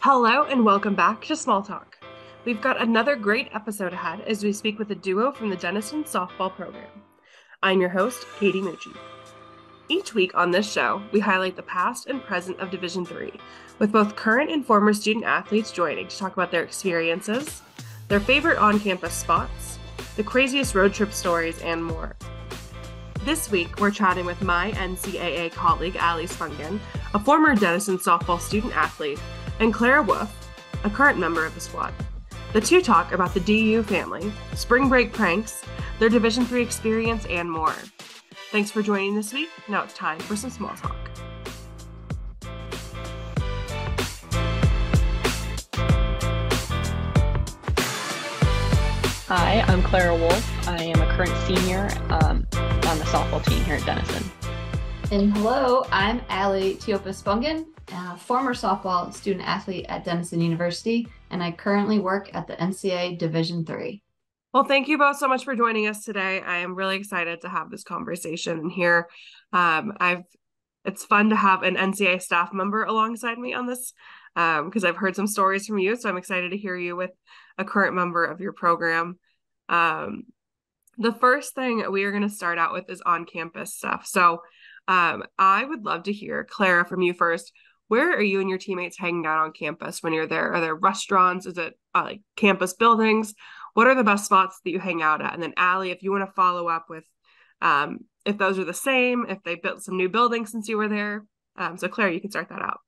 Hello and welcome back to Small Talk. We've got another great episode ahead as we speak with a duo from the Denison softball program. I'm your host, Katie Mucci. Each week on this show, we highlight the past and present of Division III, with both current and former student athletes joining to talk about their experiences, their favorite on-campus spots, the craziest road trip stories, and more. This week, we're chatting with my NCAA colleague, Ali Spungen, a former Denison softball student athlete, and Clara Wolff, a current member of the squad. The two talk about the DIII family, spring break pranks, their Division III experience, and more. Thanks for joining this week. Now it's time for some small talk. Hi, I'm Clara Wolff. I am a current senior on the softball team here at Denison. And hello, I'm Ali Spungen, a former softball student athlete at Denison University, and I currently work at the NCAA Division III. Well, thank you both so much for joining us today. I am really excited to have this conversation and hear. It's fun to have an NCAA staff member alongside me on this because I've heard some stories from you, so I'm excited to hear you with a current member of your program. The first thing we are going to start out with is on-campus stuff. So I would love to hear, Clara, from you first. Where are you and your teammates hanging out on campus when you're there? Are there restaurants? Is it like campus buildings? What are the best spots that you hang out at? And then Ali, if you want to follow up with if those are the same, if they built some new buildings since you were there. So Clara, you can start that out.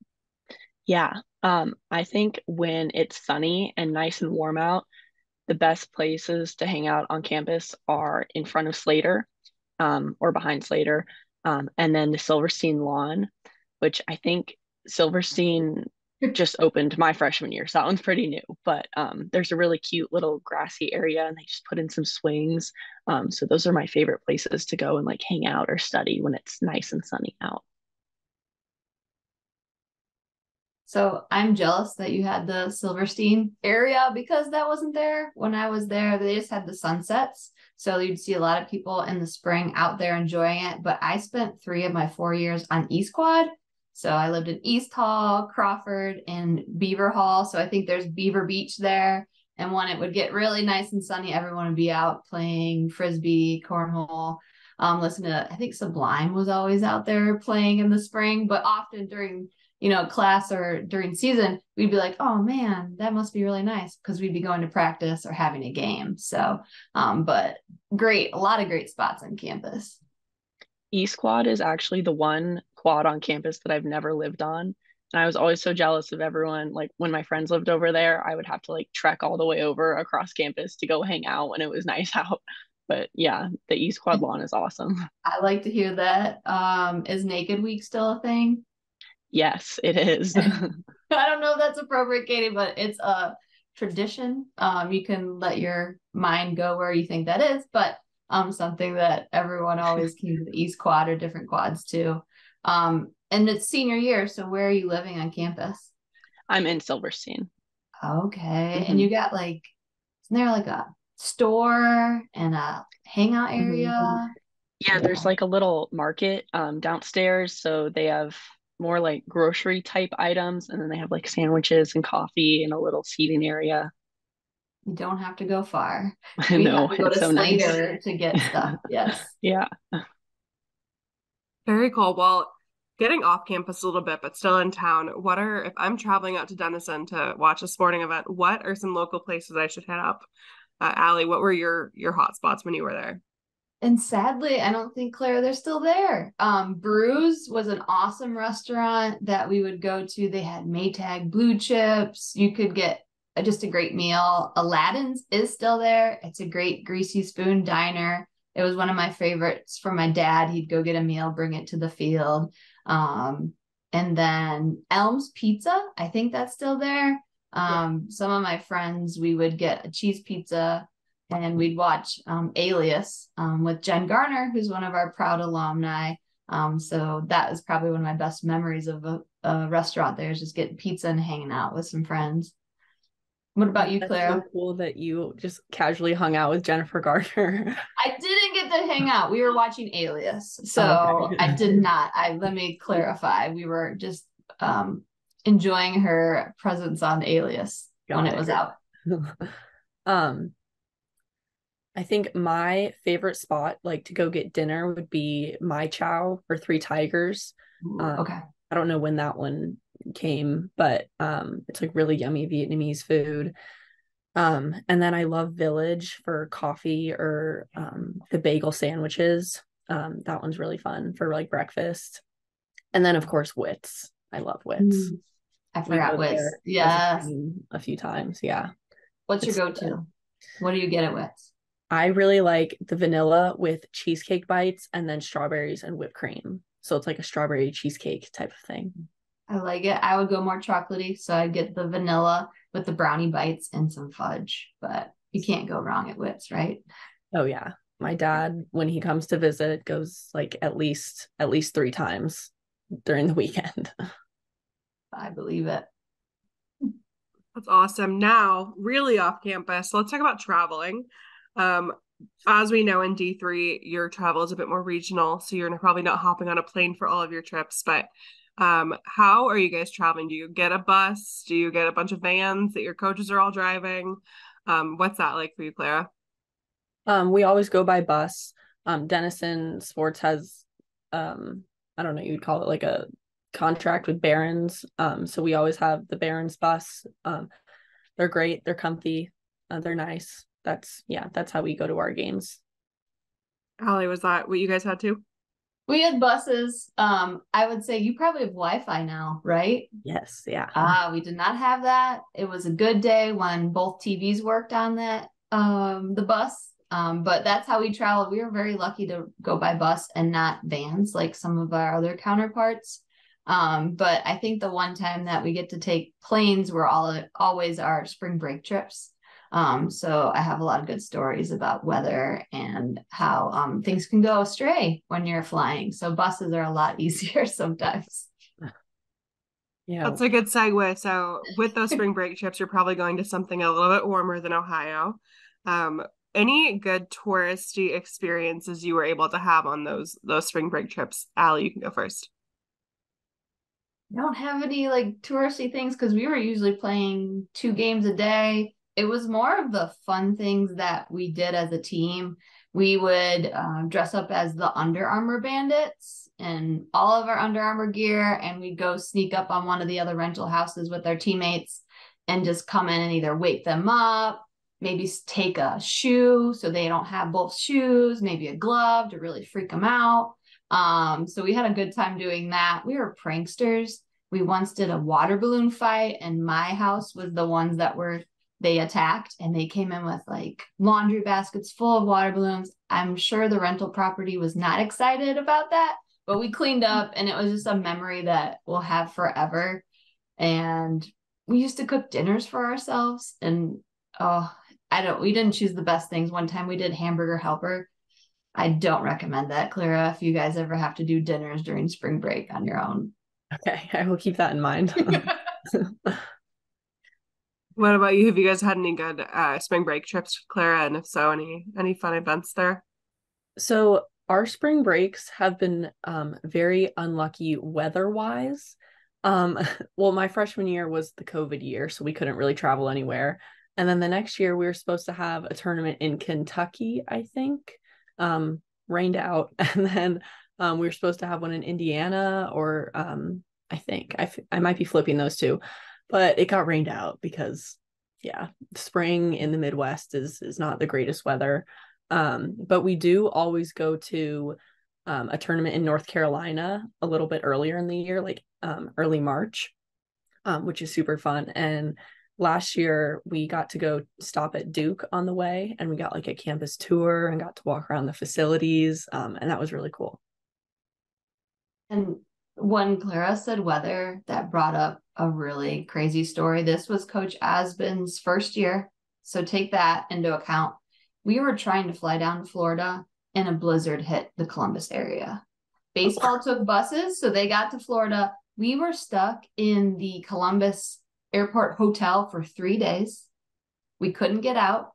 Yeah, I think when it's sunny and nice and warm out, the best places to hang out on campus are in front of Slater or behind Slater, and then the Silverstein lawn, which I think Silverstein just opened my freshman year, so that one's pretty new. But there's a really cute little grassy area, and they just put in some swings. So those are my favorite places to go and like hang out or study when it's nice and sunny out. So I'm jealous that you had the Silverstein area because that wasn't there when I was there. They just had the sunsets. So you'd see a lot of people in the spring out there enjoying it. But I spent 3 of my 4 years on East Quad. So I lived in East Hall, Crawford, and Beaver Hall. So I think there's Beaver Beach there. And when it would get really nice and sunny, everyone would be out playing frisbee, cornhole, listen to, I think Sublime was always out there playing in the spring, but often during class or during season, we'd be like, oh man, that must be really nice because we'd be going to practice or having a game. So, but great, a lot of great spots on campus. East Quad is actually the one quad on campus that I've never lived on. And I was always so jealous of everyone. Like when my friends lived over there, I would have to like trek all the way over across campus to go hang out when it was nice out. But yeah, the East Quad lawn is awesome. I like to hear that. Is Naked Week still a thing? Yes, it is. I don't know if that's appropriate, Katie, but it's a tradition. You can let your mind go where you think that is, but something that everyone always came to the East Quad or different quads too. And it's senior year, so where are you living on campus? I'm in Silverstein. Okay. Mm-hmm. And you got like, isn't there like a store and a hangout area? Mm-hmm. Yeah, there's like a little market downstairs. So they have more like grocery type items, and then they have like sandwiches and coffee and a little seating area. You don't have to go far. I We know, have to go it's to so Slater nice. to get stuff. Yes. Yeah. Very cool. Well, getting off campus a little bit, but still in town, if I'm traveling out to Denison to watch a sporting event, what are some local places I should hit up? Ali, what were your hot spots when you were there? And sadly, I don't think, Claire, they're still there. Brews was an awesome restaurant that we would go to. They had Maytag blue chips. You could get just a great meal. Aladdin's is still there. It's a great greasy spoon diner. It was one of my favorites from my dad. He'd go get a meal, bring it to the field. And then Elm's Pizza, I think that's still there. Some of my friends, we would get a cheese pizza and we'd watch Alias with Jen Garner, who's one of our proud alumni. So that was probably one of my best memories of a restaurant there, is just getting pizza and hanging out with some friends. What about you, Clara? That's so cool that you just casually hung out with Jennifer Garner. I didn't get to hang out. We were watching Alias. So okay. I did not. Let me clarify. We were just enjoying her presence on Alias when it was out. I think my favorite spot, like to go get dinner, would be My Chow or Three Tigers. Ooh, okay. I don't know when that one came, but it's like really yummy Vietnamese food. And then I love Village for coffee or the bagel sandwiches. That one's really fun for like breakfast. And then of course Wits. I love Wits. I forgot Wits. Yes. A few times. Yeah. What's your go-to? What do you get at Wits? I really like the vanilla with cheesecake bites and then strawberries and whipped cream. So it's like a strawberry cheesecake type of thing. I like it. I would go more chocolatey, so I'd get the vanilla with the brownie bites and some fudge. But you can't go wrong at Wits, right? Oh yeah. My dad, when he comes to visit, goes like at least 3 times during the weekend. I believe it. That's awesome. Now, really off campus, let's talk about traveling. As we know in D3, your travel is a bit more regional, so you're probably not hopping on a plane for all of your trips, but how are you guys traveling? Do you get a bus? Do you get a bunch of vans that your coaches are all driving? What's that like for you, Clara? We always go by bus. Denison Sports has I don't know, you'd call it like a contract with Barron's. So we always have the Barron's bus. They're great, they're comfy, they're nice. That's how we go to our games. Ali, was that what you guys had too? We had buses. I would say you probably have Wi-Fi now, right? Yes, yeah. We did not have that. It was a good day when both TVs worked on that, the bus. But that's how we traveled. We were very lucky to go by bus and not vans like some of our other counterparts. But I think the one time that we get to take planes were always our spring break trips. So I have a lot of good stories about weather and how things can go astray when you're flying. So buses are a lot easier sometimes. Yeah, that's a good segue. So with those spring break trips, you're probably going to something a little bit warmer than Ohio. Any good touristy experiences you were able to have on those spring break trips? Ali, you can go first. I don't have any like touristy things because we were usually playing 2 games a day. It was more of the fun things that we did as a team. We would dress up as the Under Armour Bandits and all of our Under Armour gear, and we'd go sneak up on one of the other rental houses with our teammates and just come in and either wake them up, maybe take a shoe so they don't have both shoes, maybe a glove to really freak them out. So we had a good time doing that. We were pranksters. We once did a water balloon fight, and my house was the ones that they attacked, and they came in with like laundry baskets full of water balloons. I'm sure the rental property was not excited about that, but we cleaned up, and it was just a memory that we'll have forever. And we used to cook dinners for ourselves, and we didn't choose the best things. One time we did hamburger helper. I don't recommend that, Clara, if you guys ever have to do dinners during spring break on your own. Okay, I will keep that in mind. What about you? Have you guys had any good spring break trips, Clara? And if so, any fun events there? So our spring breaks have been very unlucky weather-wise. Well, my freshman year was the COVID year, so we couldn't really travel anywhere. And then the next year we were supposed to have a tournament in Kentucky, I think. Rained out. And then we were supposed to have one in Indiana, or I think I might be flipping those two. But it got rained out because, spring in the Midwest is not the greatest weather. But we do always go to a tournament in North Carolina a little bit earlier in the year, like early March, which is super fun. And last year we got to go stop at Duke on the way, and we got like a campus tour and got to walk around the facilities. And that was really cool. And when Clara said weather, that brought up a really crazy story. This was Coach Asbin's first year, so take that into account. We were trying to fly down to Florida, and a blizzard hit the Columbus area. Baseball took buses, so they got to Florida. We were stuck in the Columbus airport hotel for 3 days. We couldn't get out.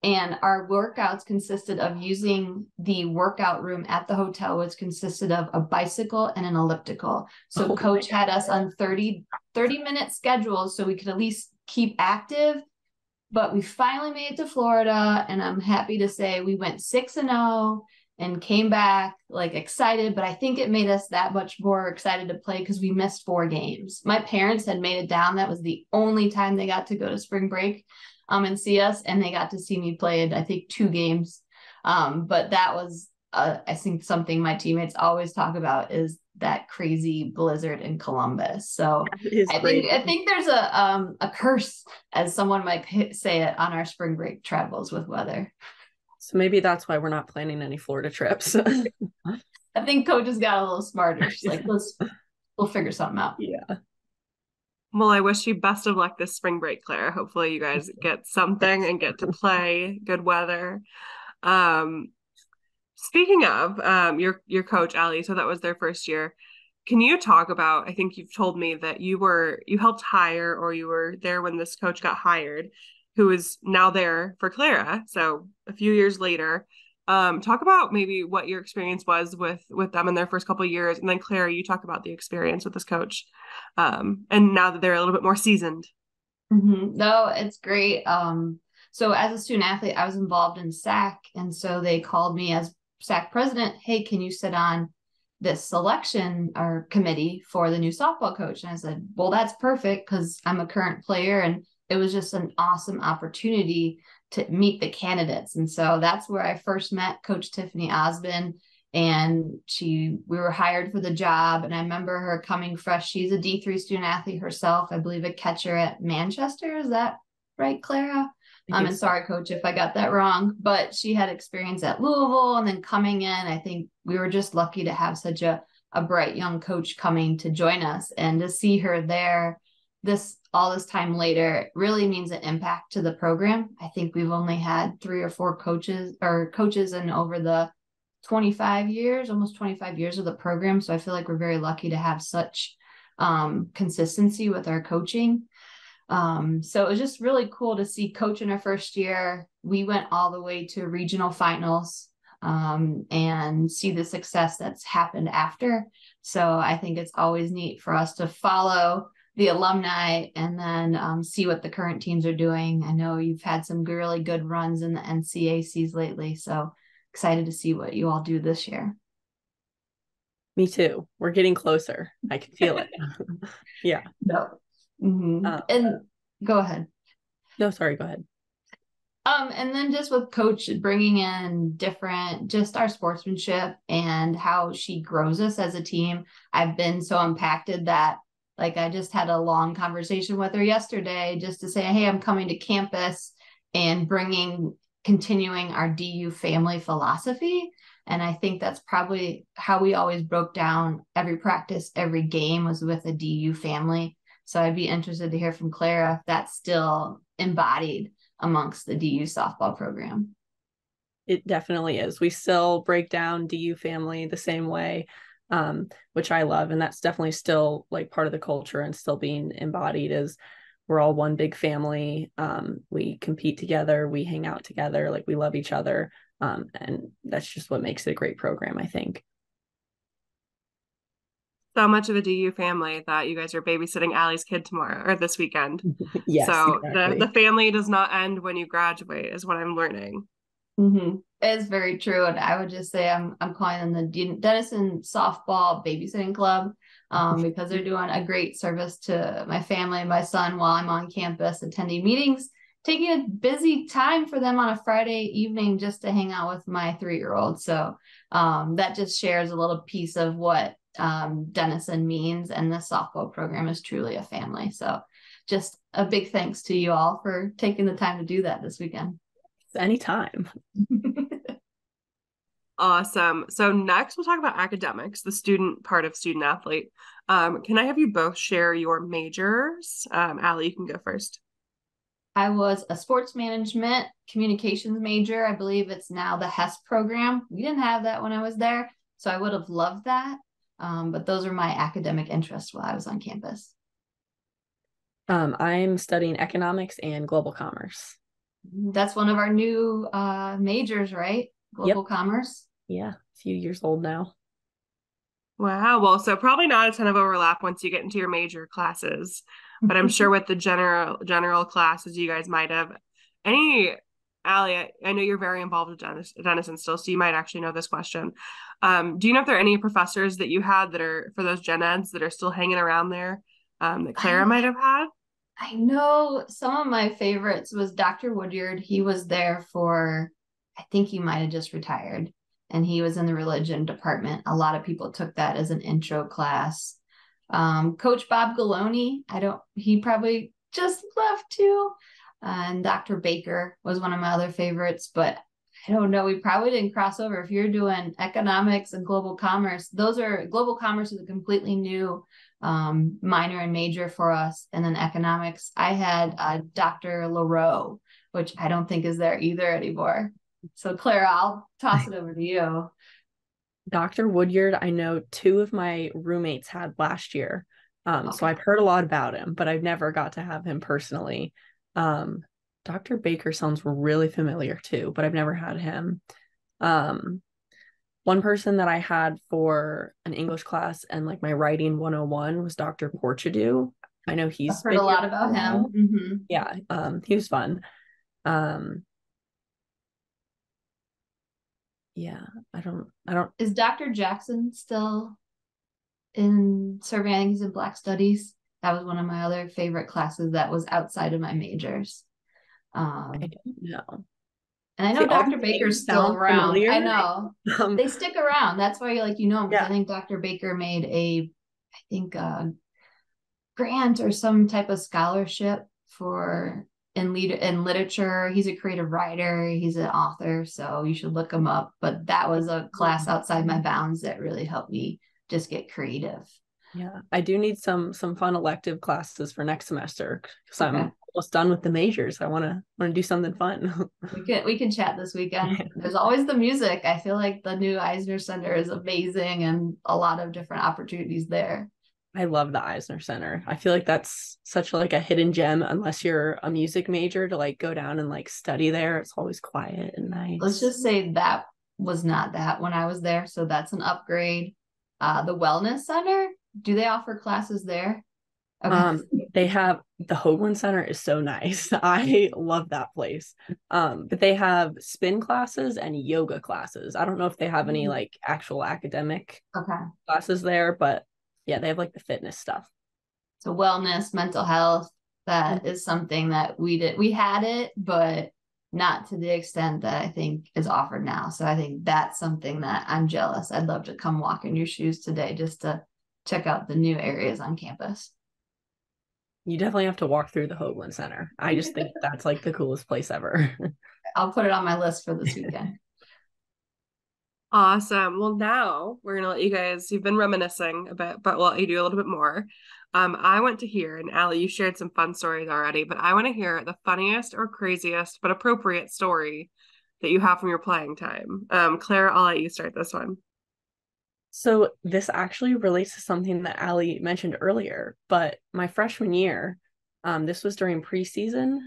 And our workouts consisted of using the workout room at the hotel, which consisted of a bicycle and an elliptical. So coach had us on 30-minute schedules so we could at least keep active. But we finally made it to Florida, and I'm happy to say we went 6-0 and came back like excited. But I think it made us that much more excited to play because we missed 4 games. My parents had made it down. That was the only time they got to go to spring break and see us, and they got to see me play in, I think, 2 games. But that was, I think, something my teammates always talk about is that crazy blizzard in Columbus. So I think there's a curse, as someone might say it, on our spring break travels with weather. So maybe that's why we're not planning any Florida trips. I think coach has got a little smarter. She's like, we'll figure something out. Yeah. Well, I wish you best of luck this spring break, Clara. Hopefully you guys get something and get to play, good weather. Speaking of your coach, Ali, so that was their first year. Can you talk about, I think you've told me that you helped hire, or you were there when this coach got hired, who is now there for Clara, so a few years later. Talk about maybe what your experience was with them in their first couple of years, and then Clara, you talk about the experience with this coach, and now that they're a little bit more seasoned. Mm-hmm. No, it's great. So as a student athlete, I was involved in SAC, and so they called me as SAC president. Hey, can you sit on this selection or committee for the new softball coach? And I said, well, that's perfect because I'm a current player, and it was just an awesome opportunity to meet the candidates. And so that's where I first met Coach Tiffany Osmond, and we were hired for the job. And I remember her coming fresh. She's a D3 student athlete herself, I believe a catcher at Manchester. Is that right, Clara? And sorry, coach, if I got that wrong, but she had experience at Louisville, and then coming in, I think we were just lucky to have such a bright young coach coming to join us, and to see her there all this time later really means an impact to the program. I think we've only had 3 or 4 coaches in over the 25 years, almost 25 years of the program. So I feel like we're very lucky to have such consistency with our coaching. So it was just really cool to see coach in our first year. We went all the way to regional finals and see the success that's happened after. So I think it's always neat for us to follow the alumni and then see what the current teams are doing. I know you've had some really good runs in the NCAAs lately, so excited to see what you all do this year. Me too. We're getting closer. I can feel it. Yeah. No. Mm-hmm. And go ahead. No, sorry. Go ahead. And then just with coach bringing in just our sportsmanship and how she grows us as a team. I've been so impacted that, like, I just had a long conversation with her yesterday just to say, hey, I'm coming to campus and continuing our DU family philosophy. And I think that's probably how we always broke down every practice, every game was with a DU family. So I'd be interested to hear from Clara if that's still embodied amongst the DU softball program. It definitely is. We still break down DU family the same way, which I love. And that's definitely still like part of the culture and still being embodied is we're all one big family. We compete together. We hang out together. Like we love each other. And that's just what makes it a great program, I think. So much of a DU family that you guys are babysitting Allie's kid tomorrow or this weekend. Yes. So exactly. the family does not end when you graduate, is what I'm learning. Mm-hmm. It's very true. And I would just say I'm calling them the Denison Softball Babysitting Club because they're doing a great service to my family and my son while I'm on campus attending meetings, taking a busy time for them on a Friday evening just to hang out with my 3-year-old. So that just shares a little piece of what Denison means, and the softball program is truly a family. So just a big thanks to you all for taking the time to do that this weekend. Anytime. Awesome. So next we'll talk about academics, the student part of student athlete. Can I have you both share your majors? Ali, you can go first. I was a sports management communications major. I believe it's now the HES program. We didn't have that when I was there, so I would have loved that. But those are my academic interests while I was on campus. I'm studying economics and global commerce. That's one of our new majors, right? Global commerce. Yeah, a few years old now. Wow. Well, so probably not a ton of overlap once you get into your major classes, but I'm sure with the general classes, you guys might have any. Ali, I know you're very involved with Denison still, so you might actually know this question. Do you know if there are any professors that you had that are for those gen eds that are still hanging around there, that Clara might have had? I know some of my favorites was Dr. Woodyard. He was there for, I think he might have just retired, and he was in the religion department. A lot of people took that as an intro class. Coach Bob Galoni, he probably just left too. And Dr. Baker was one of my other favorites, but I don't know. We probably didn't cross over. If you're doing economics and global commerce, global commerce is a completely new minor and major for us. And then economics, I had Dr. LaRoe, which I don't think is there either anymore. So Clara, I'll toss it over to you. Dr. Woodyard, I know two of my roommates had last year. So I've heard a lot about him, but I've never got to have him personally. Dr. Baker sounds really familiar too, but I've never had him. One person that I had for an English class and like my writing 101 was Dr. Porchadoo. I know he's heard a lot about him. Mm-hmm. Yeah, he was fun. Yeah, I don't. Is Dr. Jackson still in serving? I think he's in Black Studies. That was one of my other favorite classes that was outside of my majors. I don't know. And I know Dr. Baker's still around. Familiar. I know. They stick around. That's why you know him. Yeah. I think Dr. Baker made a grant or some type of scholarship for in literature. He's a creative writer. He's an author, so you should look him up. But that was a class outside my bounds that really helped me just get creative. Yeah, I do need some fun elective classes for next semester because I'm almost done with the majors. I want to do something fun. we can chat this weekend. There's always the music. I feel like the new Eisner Center is amazing and a lot of different opportunities there. I love the Eisner Center. I feel like that's such like a hidden gem unless you're a music major to like go down and like study there. It's always quiet and nice. Let's just say that was not that when I was there, so that's an upgrade. The Wellness Center, do they offer classes there? Okay. They have the Hoagland Center is so nice. I love that place. But they have spin classes and yoga classes. I don't know if they have any like actual academic classes there, but yeah, they have like the fitness stuff. So wellness, mental health, that is something that we had it, but not to the extent that I think is offered now. So I think that's something that I'm jealous. I'd love to come walk in your shoes today just to check out the new areas on campus. You definitely have to walk through the Hoagland Center. I just think that's like the coolest place ever. I'll put it on my list for this weekend. Awesome. Well, now we're going to let you guys, you've been reminiscing a bit, but we'll let you do a little bit more. I want to hear, and Ali, you shared some fun stories already, but I want to hear the funniest or craziest, but appropriate story that you have from your playing time. Clara, I'll let you start this one. So this actually relates to something that Ali mentioned earlier, but my freshman year, this was during preseason.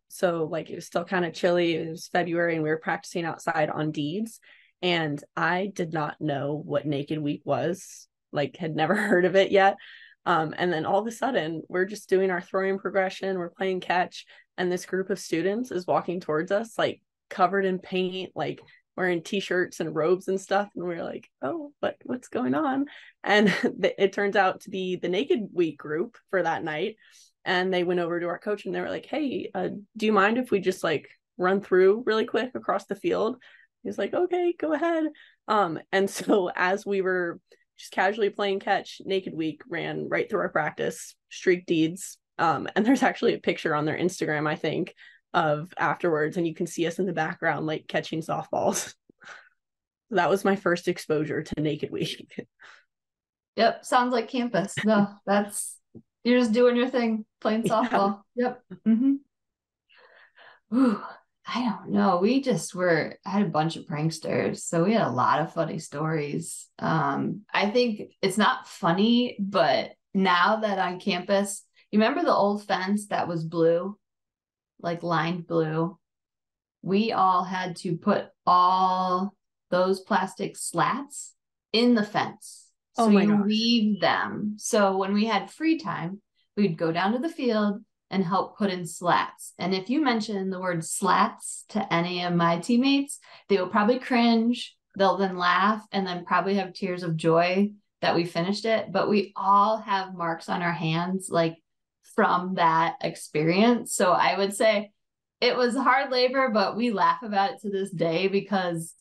So like it was still kind of chilly. It was February and we were practicing outside on deeds. And I did not know what Naked Week was, like had never heard of it yet. And then all of a sudden we're just doing our throwing progression. We're playing catch. And this group of students is walking towards us, like covered in paint, like wearing t-shirts and robes and stuff. And we're like, oh, what's going on? And it turns out to be the Naked Week group for that night. And they went over to our coach and they were like, hey, do you mind if we just like run through really quick across the field? He's like, okay, go ahead. And so as we were just casually playing catch, Naked Week ran right through our practice, streak deeds. And there's actually a picture on their Instagram, I think, of afterwards, and you can see us in the background like catching softballs. That was my first exposure to Naked Week. Yep, sounds like campus. No, you're just doing your thing, playing softball. Yeah. Yep. Mm-hmm. Ooh, I don't know. I had a bunch of pranksters, so we had a lot of funny stories. I think it's not funny, but now that on campus, you remember the old fence that was blue? Like lined blue. we all had to put all those plastic slats in the fence. So you weave them. So when we had free time, we'd go down to the field and help put in slats. And if you mention the word slats to any of my teammates, they will probably cringe. They'll then laugh and then probably have tears of joy that we finished it. But we all have marks on our hands, like from that experience. So I would say it was hard labor, but we laugh about it to this day because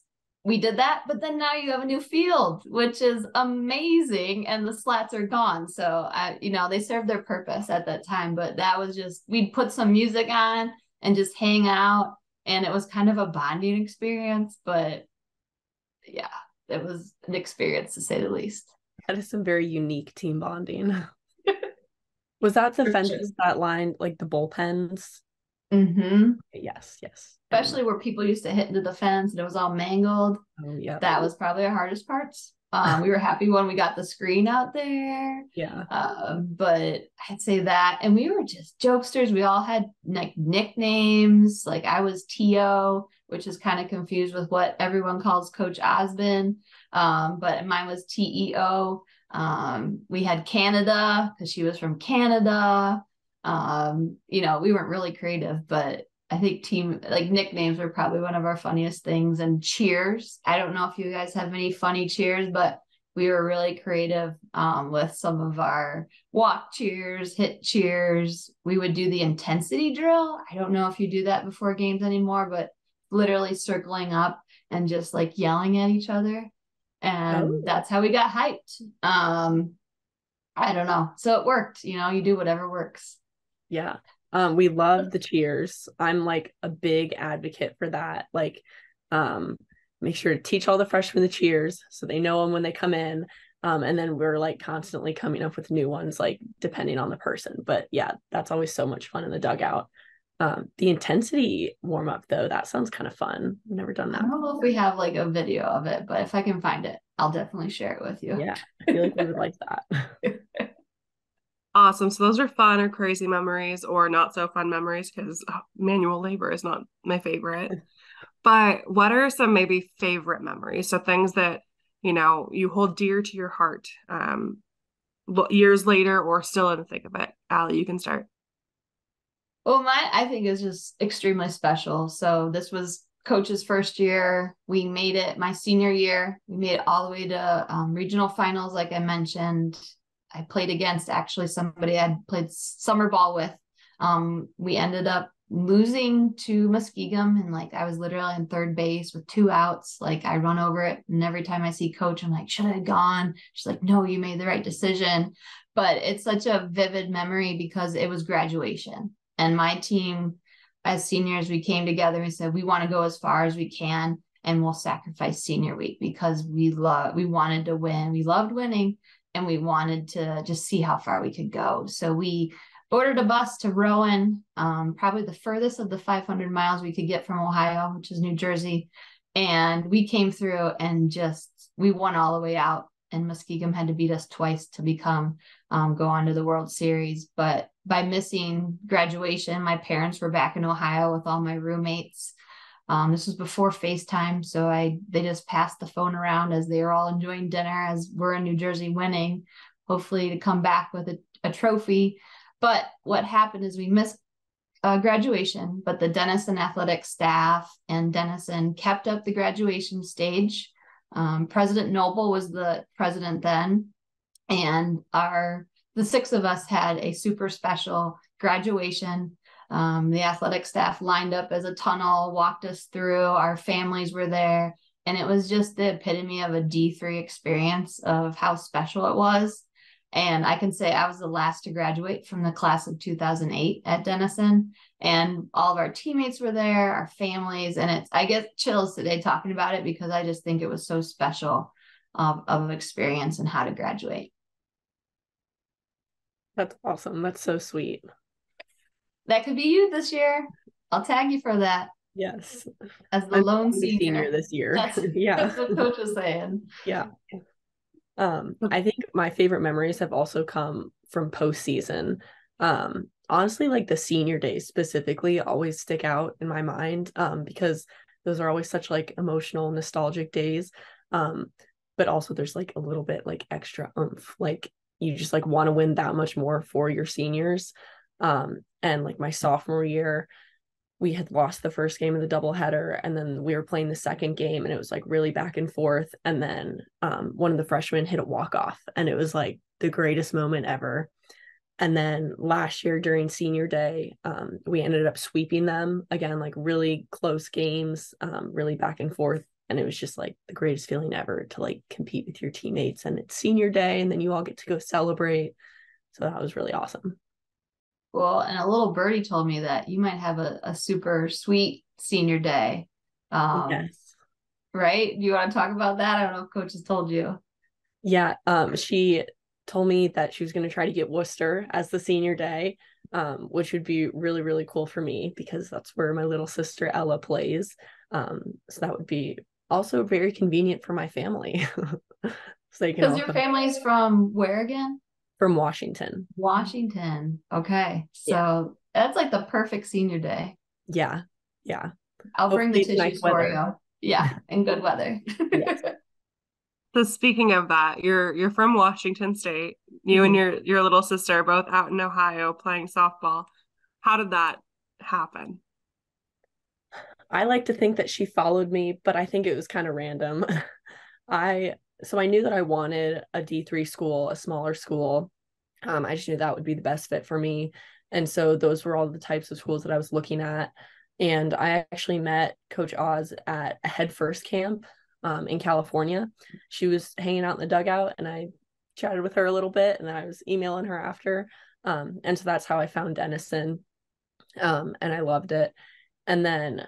we did that. But then now you have a new field, which is amazing. And the slats are gone. So, they served their purpose at that time. But that was just, we'd put some music on and just hang out. And it was kind of a bonding experience. But yeah, it was an experience to say the least. That is some very unique team bonding. Was that the fences that lined like the bullpens? Mm-hmm. Yes. Especially where people used to hit into the fence and it was all mangled. Oh yeah. That was probably our hardest parts. We were happy when we got the screen out there. Yeah. But I'd say that. And we were just jokesters. We all had like nicknames. Like I was T.O., which is kind of confused with what everyone calls Coach Osmond. But mine was T.E.O. We had Canada because she was from Canada. We weren't really creative, but I think nicknames were probably one of our funniest things. And cheers. I don't know if you guys have any funny cheers, but we were really creative with some of our walk cheers, hit cheers. We would do the intensity drill. I don't know if you do that before games anymore, but literally circling up and just like yelling at each other. And that's how we got hyped. I don't know. So it worked, you do whatever works. Yeah. We love the cheers. I'm like a big advocate for that. Like, make sure to teach all the freshmen the cheers so they know them when they come in. And then we're like constantly coming up with new ones, like depending on the person. But yeah, that's always so much fun in the dugout. The intensity warm up though, that sounds kind of fun. I've never done that. I don't know if we have like a video of it, but if I can find it, I'll definitely share it with you. Yeah, I feel like we would like that. Awesome. So those are fun or crazy memories or not so fun memories because manual labor is not my favorite. But what are some maybe favorite memories? So things that, you hold dear to your heart years later or still in the thick of it. Ali, you can start. Well, mine, I think, is just extremely special. So this was Coach's first year. We made it my senior year. We made it all the way to regional finals, like I mentioned. I played against actually somebody I'd played summer ball with. We ended up losing to Muskegon, and like I was literally in third base with 2 outs. Like I run over it, and every time I see Coach, I'm like, should I have gone? She's like, no, you made the right decision. But it's such a vivid memory because it was graduation, and my team as seniors, we came together and said we want to go as far as we can, and we'll sacrifice senior week because we wanted to win. We loved winning. And we wanted to just see how far we could go. So we ordered a bus to Rowan, probably the furthest of the 500 miles we could get from Ohio, which is New Jersey. And we came through and we won all the way out. And Muskegon had to beat us twice to go on to the World Series. But by missing graduation, my parents were back in Ohio with all my roommates. This was before FaceTime, so they just passed the phone around as they were all enjoying dinner as we're in New Jersey winning, hopefully to come back with a trophy. But what happened is we missed graduation, but the Denison athletic staff and Denison kept up the graduation stage. President Noble was the president then, and the 6 of us had a super special graduation. The athletic staff lined up as a tunnel, walked us through, our families were there, and it was just the epitome of a D3 experience of how special it was. And I can say I was the last to graduate from the class of 2008 at Denison, and all of our teammates were there, our families, and I get chills today talking about it because I just think it was so special of an experience and how to graduate. That's awesome. That's so sweet. That could be you this year. I'll tag you for that. Yes. As the lone senior this year. That's what Coach was saying. Yeah. I think my favorite memories have also come from postseason. Honestly, like the senior days specifically always stick out in my mind, because those are always such like emotional, nostalgic days. But also there's like a little bit like extra oomph, like you just like want to win that much more for your seniors. And like my sophomore year, we had lost the first game of the doubleheader, and then we were playing the second game, and it was like really back and forth. And then one of the freshmen hit a walk off, and it was like the greatest moment ever. And then last year during senior day, we ended up sweeping them again, like really close games, really back and forth. And it was just like the greatest feeling ever to like compete with your teammates. And it's senior day, and then you all get to go celebrate. So that was really awesome. Well, and a little birdie told me that you might have a super sweet senior day. Yes. Right? Do you want to talk about that? I don't know if coach has told you. Yeah. She told me that she was going to try to get Worcester as the senior day, which would be really, really cool for me because that's where my little sister Ella plays. So that would be also very convenient for my family. So you can Because all your come family's from where again? from Washington. Washington. Okay. Yeah. So that's like the perfect senior day. Yeah. Yeah. I'll bring the Hopefully it's nice tissues for weather. you. Yeah, in good weather. Yes. So speaking of that, you're from Washington State. You and your little sister are both out in Ohio playing softball. How did that happen? I like to think that she followed me, but I think it was kind of random. I knew that I wanted a D3 school, a smaller school. I just knew that would be the best fit for me. And so those were all the types of schools that I was looking at. And I actually met Coach Oz at a Head First camp in California. She was hanging out in the dugout, and I chatted with her a little bit, and then I was emailing her after. And so that's how I found Denison. And I loved it. And then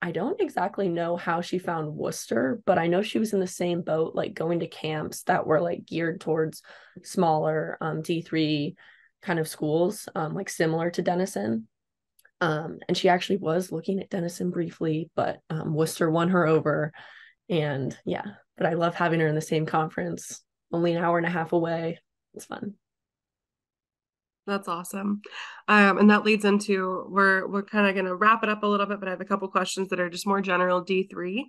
I don't exactly know how she found Worcester, but I know she was in the same boat, like going to camps that were like geared towards smaller D3 kind of schools, like similar to Denison. And she actually was looking at Denison briefly, but Worcester won her over. And yeah, but I love having her in the same conference, only an hour and a half away. It's fun. That's awesome. And that leads into we're kind of going to wrap it up a little bit, but I have a couple questions that are just more general D3.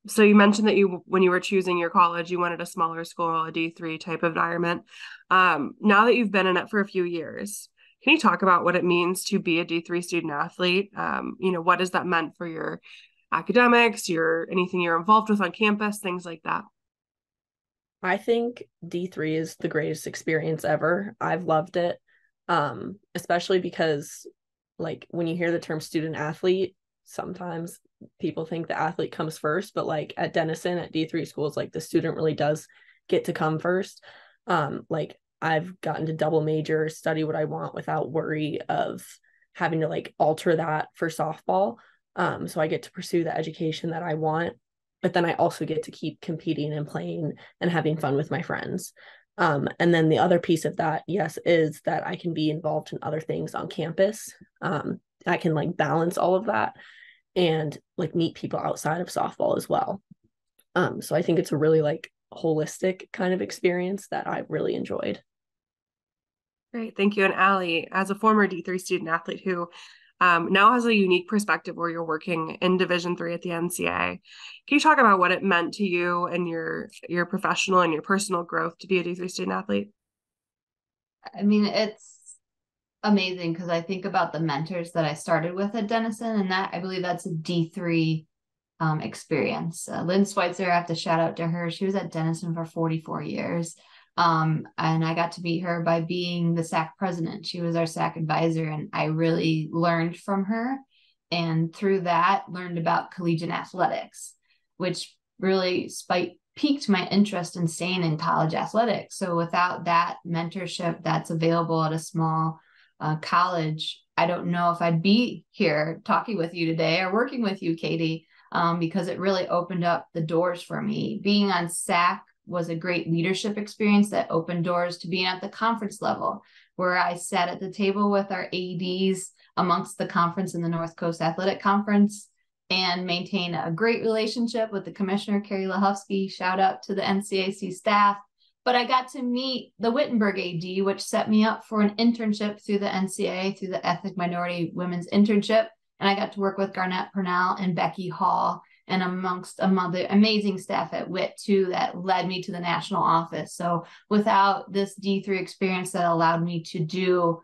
So you mentioned that when you were choosing your college, you wanted a smaller school, a D3 type of environment. Now that you've been in it for a few years, can you talk about what it means to be a D3 student athlete? What has that meant for your academics, anything you're involved with on campus, things like that? I think D3 is the greatest experience ever. I've loved it. Especially because like when you hear the term student athlete, sometimes people think the athlete comes first, but like at Denison at D3 schools, like the student really does get to come first. Like I've gotten to double major, study what I want without worry of having to like alter that for softball. So I get to pursue the education that I want, but then I also get to keep competing and playing and having fun with my friends. And then the other piece of that, yes, is that I can be involved in other things on campus. I can like balance all of that and like meet people outside of softball as well. So I think it's a really like holistic kind of experience that I've really enjoyed. Great. Thank you. And Ali, as a former D3 student athlete who now has a unique perspective where you're working in Division III at the NCAA, can you talk about what it meant to you and your professional and your personal growth to be a D3 student athlete? I mean, it's amazing because I think about the mentors that I started with at Denison, and that I believe that's a D3 experience. Lynn Schweitzer, I have to shout out to her. She was at Denison for 44 years. And I got to meet her by being the SAC president. She was our SAC advisor, and I really learned from her. And through that, learned about collegiate athletics, which really piqued my interest in staying in college athletics. So without that mentorship that's available at a small college, I don't know if I'd be here talking with you today or working with you, Katie, because it really opened up the doors for me. Being on SAC was a great leadership experience that opened doors to being at the conference level, where I sat at the table with our ADs amongst the conference in the North Coast Athletic Conference and maintain a great relationship with the commissioner, Carrie Lahufsky. Shout out to the NCAC staff. But I got to meet the Wittenberg AD, which set me up for an internship through the NCAA, through the Ethnic Minority Women's Internship. And I got to work with Garnett Purnell and Becky Hall and amongst the amazing staff at WIT too, that led me to the national office. So without this D3 experience that allowed me to do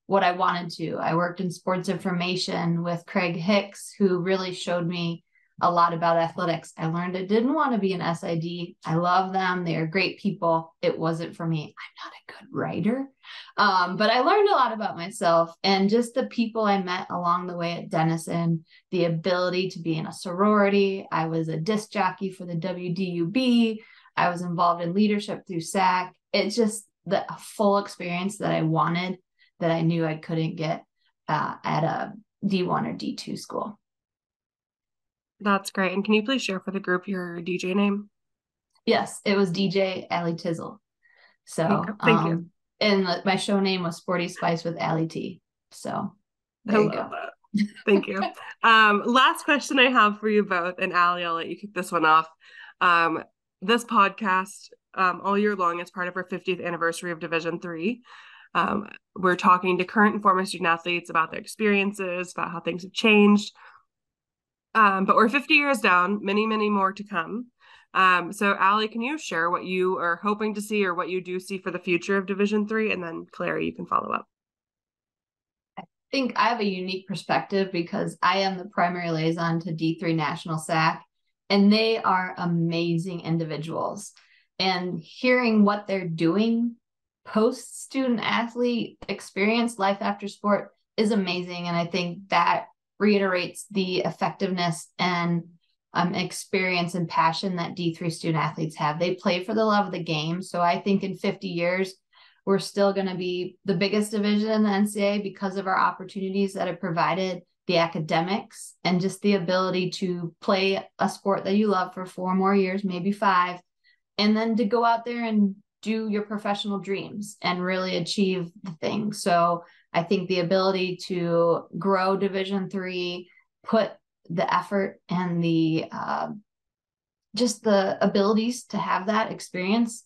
what I wanted to, I worked in sports information with Craig Hicks, who really showed me a lot about athletics. I learned I didn't want to be an SID. I love them. They are great people. It wasn't for me. I'm not a good writer. But I learned a lot about myself and just the people I met along the way at Denison, the ability to be in a sorority. I was a disc jockey for the WDUB. I was involved in leadership through SAC. It's just the full experience that I wanted, that I knew I couldn't get at a D1 or D2 school. That's great. And can you please share for the group your DJ name? Yes, it was DJ Ali Tizzle. So thank you. And my show name was Sporty Spice with Ali T. So there you go. That. Thank you. Last question I have for you both, and Ali, I'll let you kick this one off. This podcast all year long is part of our 50th anniversary of Division III. We're talking to current and former student athletes about their experiences, about how things have changed. But we're 50 years down, many, many more to come. So Ali, can you share what you are hoping to see or what you do see for the future of Division III? And then Clara, you can follow up. I think I have a unique perspective because I am the primary liaison to D3 National SAC, and they are amazing individuals. And hearing what they're doing post-student athlete experience, life after sport, is amazing. And I think that reiterates the effectiveness and experience and passion that D3 student athletes have. They play for the love of the game. So I think in 50 years, we're still going to be the biggest division in the NCAA because of our opportunities that have provided, the academics, and just the ability to play a sport that you love for 4 more years, maybe 5, and then to go out there and do your professional dreams and really achieve the thing. So I think the ability to grow Division III, put the effort and the just the abilities to have that experience.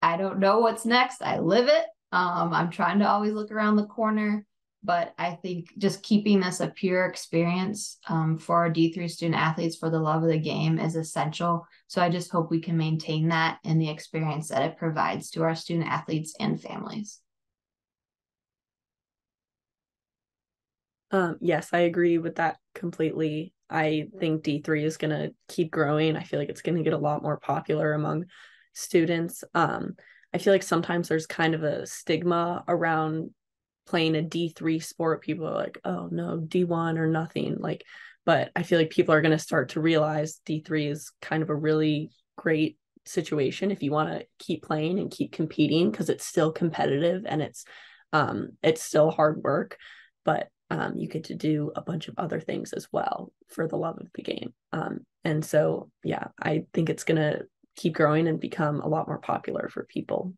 I don't know what's next. I live it. I'm trying to always look around the corner, but I think just keeping this a pure experience for our D3 student athletes for the love of the game is essential. So I just hope we can maintain that in the experience that it provides to our student athletes and families. Yes, I agree with that completely. I think D3 is going to keep growing. I feel like it's going to get a lot more popular among students. I feel like sometimes there's kind of a stigma around playing a D3 sport. People are like, oh no, D1 or nothing. But I feel like people are going to start to realize D3 is kind of a really great situation if you want to keep playing and keep competing, because it's still competitive and it's still hard work, but you get to do a bunch of other things as well for the love of the game. And so, yeah, I think it's going to keep growing and become a lot more popular for people.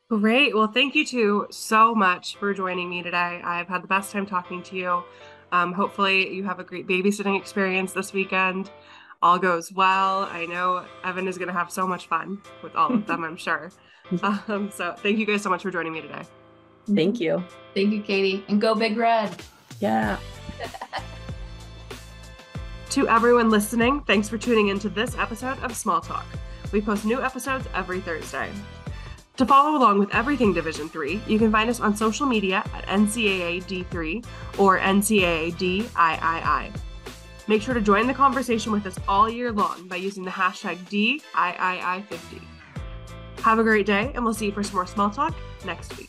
Great. Well, thank you two so much for joining me today. I've had the best time talking to you. Hopefully you have a great babysitting experience this weekend. All goes well. I know Evan is going to have so much fun with all of them, I'm sure. So thank you guys so much for joining me today. Thank you. Thank you, Katie. And go Big Red. Yeah. To everyone listening, thanks for tuning into this episode of Small Talk. We post new episodes every Thursday. To follow along with everything Division III, you can find us on social media at NCAA D3 or NCAA DIII. Make sure to join the conversation with us all year long by using the hashtag DIII50. Have a great day, and we'll see you for some more Small Talk next week.